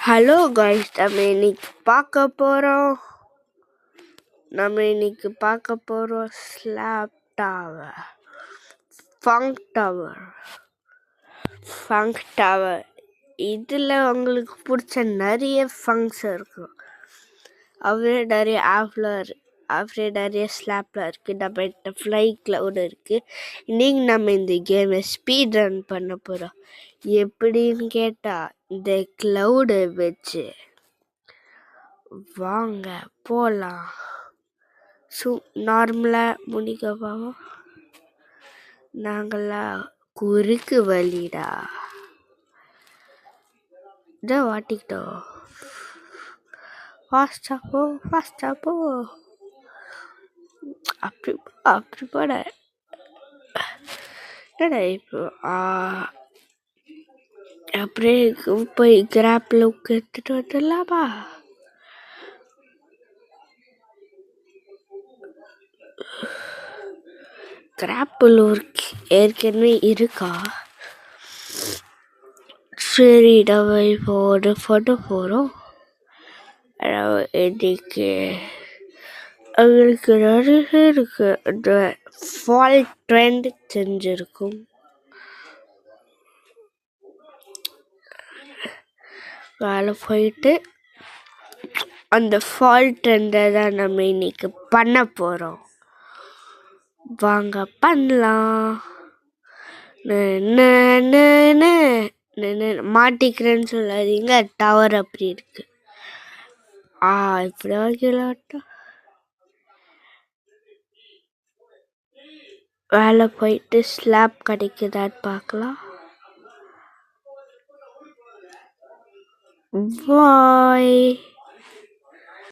Hello guys, நம்ம இன்னைக்கு பார்க்க போகிறோம் ஸ்லாப் டவர், ஃபங்க் டவர். இதில் உங்களுக்கு பிடிச்ச நிறைய ஃபங்க்ஸ் இருக்கும். அவரே நிறைய நிறைய ஸ்லாப்லாம் இருக்குது. நம்ம கிட்ட ஃப்ளை கிளவுட் இருக்குது. இன்னைக்கு நம்ம இந்த கேமை ஸ்பீட் ரன் பண்ண போகிறோம். எப்படின்னு கேட்டால், இந்த கிளவுடை வச்சு வாங்க போகலாம். நார்மலாக முடிக்க போவோம். நாங்களா குறுக்கு வழிடா இதை வாட்டிக்கிட்டோம். ஃபாஸ்டா போ அப்படி போட இப்போ அப்படியே போய் கிராப்பில் எடுத்துட்டு வந்துடலாமா? கிராப்பில் ஏற்கனவே இருக்கா? சரி, நம்ம இப்போ ஒரு ஃபோட்டோ போகிறோம். இன்னைக்கு அவங்களுக்கு நிறைய இருக்கு. இந்த ஃபால் ட்ரெண்ட் செஞ்சிருக்கும். வேலை போயிட்டு அந்த ஃபால் ட்ரெண்டை தான் நம்ம இன்னைக்கு பண்ண போகிறோம். வாங்க பண்ணலாம். மாட்டிக்கிறேன்னு சொல்லாதீங்க, டவர் அப்படி இருக்கு. இப்படி வைக்கலாட்டம். வேலை போயிட்டு ஸ்லாப் கிடைக்குதான்னு பார்க்கலாம். பாய்.